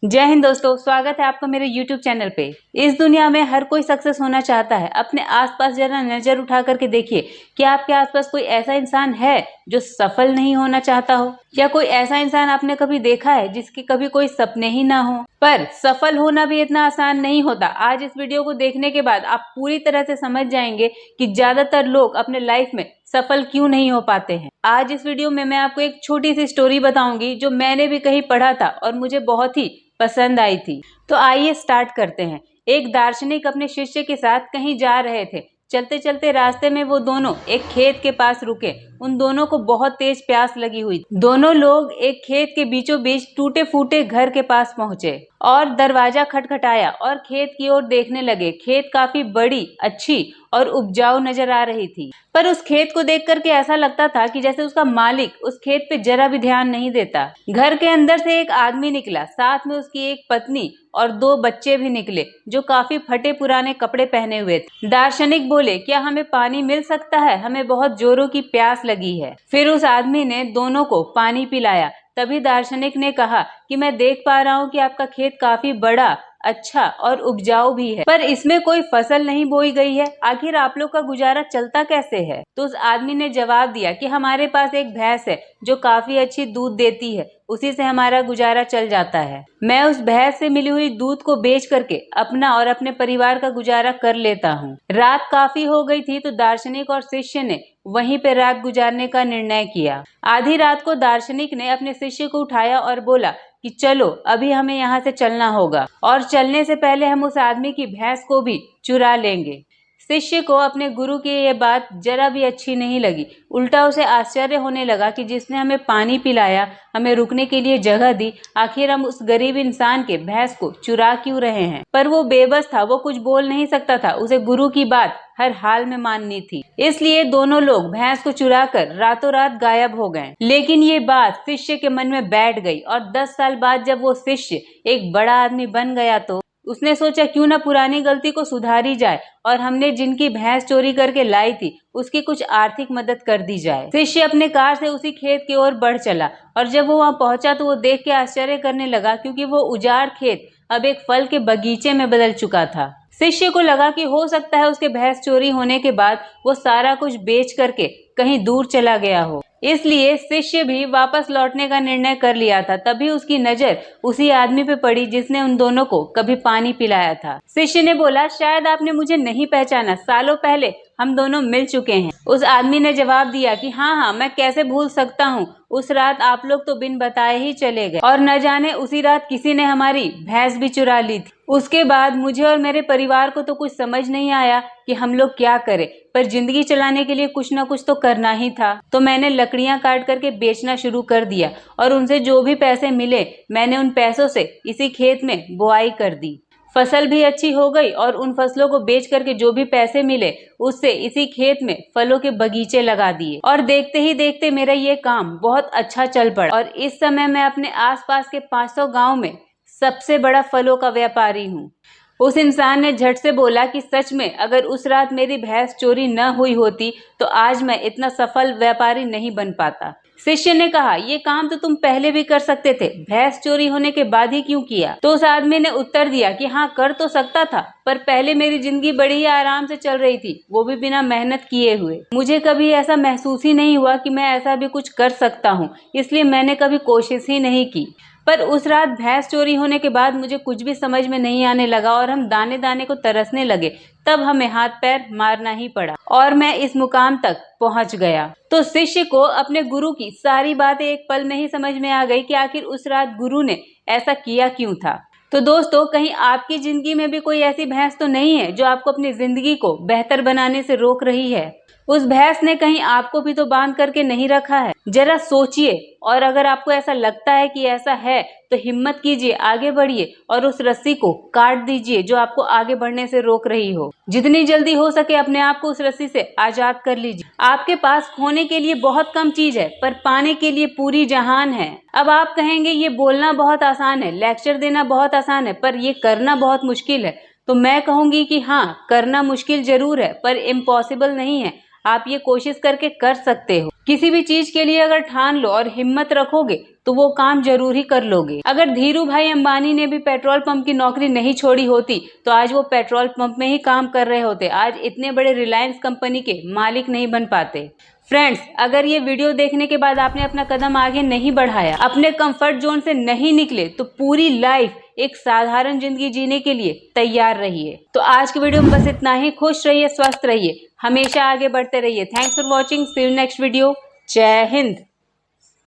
जय हिंद दोस्तों, स्वागत है आपका मेरे YouTube चैनल पे। इस दुनिया में हर कोई सक्सेस होना चाहता है। अपने आसपास जरा नजर उठा करके देखिए कि आपके आसपास कोई ऐसा इंसान है जो सफल नहीं होना चाहता हो, या कोई ऐसा इंसान आपने कभी देखा है जिसके कभी कोई सपने ही ना हो। पर सफल होना भी इतना आसान नहीं होता। आज इस वीडियो को देखने के बाद आप पूरी तरह से समझ जाएंगे कि ज्यादातर लोग अपने लाइफ में सफल क्यों नहीं हो पाते हैं। आज इस वीडियो में मैं आपको एक छोटी सी स्टोरी बताऊंगी जो मैंने भी कहीं पढ़ा था और मुझे बहुत ही पसंद आई थी। तो आइए स्टार्ट करते हैं। एक दार्शनिक अपने शिष्य के साथ कहीं जा रहे थे। चलते चलते रास्ते में वो दोनों एक खेत के पास रुके। उन दोनों को बहुत तेज प्यास लगी हुई। दोनों लोग एक खेत के बीचों बीच टूटे फूटे घर के पास पहुंचे और दरवाजा खटखटाया और खेत की ओर देखने लगे। खेत काफी बड़ी, अच्छी और उपजाऊ नजर आ रही थी, पर उस खेत को देख करके ऐसा लगता था कि जैसे उसका मालिक उस खेत पे जरा भी ध्यान नहीं देता। घर के अंदर से एक आदमी निकला, साथ में उसकी एक पत्नी और 2 बच्चे भी निकले जो काफी फटे पुराने कपड़े पहने हुए थे। दार्शनिक बोले, क्या हमें पानी मिल सकता है? हमें बहुत जोरों की प्यास लगी है। फिर उस आदमी ने दोनों को पानी पिलाया। तभी दार्शनिक ने कहा कि मैं देख पा रहा हूँ कि आपका खेत काफी बड़ा, अच्छा और उपजाऊ भी है, पर इसमें कोई फसल नहीं बोई गई है। आखिर आप लोग का गुजारा चलता कैसे है? तो उस आदमी ने जवाब दिया कि हमारे पास एक भैंस है जो काफी अच्छी दूध देती है, उसी से हमारा गुजारा चल जाता है। मैं उस भैंस से मिली हुई दूध को बेच करके अपना और अपने परिवार का गुजारा कर लेता हूँ। रात काफी हो गई थी तो दार्शनिक और शिष्य ने वहीं पे रात गुजारने का निर्णय किया। आधी रात को दार्शनिक ने अपने शिष्य को उठाया और बोला कि चलो अभी हमें यहाँ से चलना होगा, और चलने से पहले हम उस आदमी की भैंस को भी चुरा लेंगे। शिष्य को अपने गुरु की यह बात जरा भी अच्छी नहीं लगी। उल्टा उसे आश्चर्य होने लगा कि जिसने हमें पानी पिलाया, हमें रुकने के लिए जगह दी, आखिर हम उस गरीब इंसान के भैंस को चुरा क्यों रहे हैं? पर वो बेबस था, वो कुछ बोल नहीं सकता था। उसे गुरु की बात हर हाल में माननी थी। इसलिए दोनों लोग भैंस को चुराकर रातों रात गायब हो गए। लेकिन ये बात शिष्य के मन में बैठ गई और 10 साल बाद जब वो शिष्य एक बड़ा आदमी बन गया तो उसने सोचा क्यों ना पुरानी गलती को सुधारी जाए और हमने जिनकी भैंस चोरी करके लाई थी उसकी कुछ आर्थिक मदद कर दी जाए। शिष्य अपने कार से उसी खेत की ओर बढ़ चला और जब वो वहां पहुंचा तो वो देख के आश्चर्य करने लगा, क्योंकि वो उजाड़ खेत अब एक फल के बगीचे में बदल चुका था। शिष्य को लगा कि हो सकता है उसके भैंस चोरी होने के बाद वो सारा कुछ बेच करके कहीं दूर चला गया हो। इसलिए शिष्य भी वापस लौटने का निर्णय कर लिया था। तभी उसकी नजर उसी आदमी पे पड़ी जिसने उन दोनों को कभी पानी पिलाया था। शिष्य ने बोला, शायद आपने मुझे नहीं पहचाना, सालों पहले हम दोनों मिल चुके हैं। उस आदमी ने जवाब दिया कि हाँ, मैं कैसे भूल सकता हूँ। उस रात आप लोग तो बिन बताए ही चले गए और न जाने उसी रात किसी ने हमारी भैंस भी चुरा ली थी। उसके बाद मुझे और मेरे परिवार को तो कुछ समझ नहीं आया कि हम लोग क्या करें, पर जिंदगी चलाने के लिए कुछ ना कुछ तो करना ही था। तो मैंने लकड़ियां काट करके बेचना शुरू कर दिया और उनसे जो भी पैसे मिले मैंने उन पैसों से इसी खेत में बुआई कर दी। फसल भी अच्छी हो गई और उन फसलों को बेच करके जो भी पैसे मिले उससे इसी खेत में फलों के बगीचे लगा दिए। और देखते ही देखते मेरा ये काम बहुत अच्छा चल पड़ा और इस समय मैं अपने आसपास के 500 गांव में सबसे बड़ा फलों का व्यापारी हूँ। उस इंसान ने झट से बोला कि सच में अगर उस रात मेरी भैंस चोरी न हुई होती तो आज मैं इतना सफल व्यापारी नहीं बन पाता। शिष्य ने कहा, ये काम तो तुम पहले भी कर सकते थे, भैंस चोरी होने के बाद ही क्यों किया? तो उस आदमी ने उत्तर दिया कि हाँ, कर तो सकता था, पर पहले मेरी जिंदगी बड़ी ही आराम से चल रही थी, वो भी बिना मेहनत किए हुए। मुझे कभी ऐसा महसूस ही नहीं हुआ कि मैं ऐसा भी कुछ कर सकता हूँ, इसलिए मैंने कभी कोशिश ही नहीं की। पर उस रात भैंस चोरी होने के बाद मुझे कुछ भी समझ में नहीं आने लगा और हम दाने दाने को तरसने लगे। तब हमें हाथ पैर मारना ही पड़ा और मैं इस मुकाम तक पहुंच गया। तो शिष्य को अपने गुरु की सारी बातें एक पल में ही समझ में आ गई कि आखिर उस रात गुरु ने ऐसा किया क्यों था। तो दोस्तों, कहीं आपकी जिंदगी में भी कोई ऐसी भैंस तो नहीं है जो आपको अपनी जिंदगी को बेहतर बनाने से रोक रही है? उस भैंस ने कहीं आपको भी तो बांध करके नहीं रखा है। जरा सोचिए, और अगर आपको ऐसा लगता है कि ऐसा है तो हिम्मत कीजिए, आगे बढ़िए और उस रस्सी को काट दीजिए जो आपको आगे बढ़ने से रोक रही हो। जितनी जल्दी हो सके अपने आप को उस रस्सी से आजाद कर लीजिए। आपके पास खोने के लिए बहुत कम चीज है पर पाने के लिए पूरी जहान है। अब आप कहेंगे ये बोलना बहुत आसान है, लेक्चर देना बहुत आसान है, पर ये करना बहुत मुश्किल है। तो मैं कहूंगी कि हाँ, करना मुश्किल जरूर है पर इम्पॉसिबल नहीं है। आप ये कोशिश करके कर सकते हो, किसी भी चीज के लिए अगर ठान लो और हिम्मत रखोगे तो वो काम जरूर ही कर लोगे। अगर धीरू भाई अंबानी ने भी पेट्रोल पंप की नौकरी नहीं छोड़ी होती तो आज वो पेट्रोल पंप में ही काम कर रहे होते, आज इतने बड़े रिलायंस कंपनी के मालिक नहीं बन पाते। फ्रेंड्स, अगर ये वीडियो देखने के बाद आपने अपना कदम आगे नहीं बढ़ाया, अपने कंफर्ट जोन से नहीं निकले, तो पूरी लाइफ एक साधारण जिंदगी जीने के लिए तैयार रहिए। तो आज की वीडियो में बस इतना ही। खुश रहिए, स्वस्थ रहिए, हमेशा आगे बढ़ते रहिए। Thanks for watching, see you next video. जय हिंद।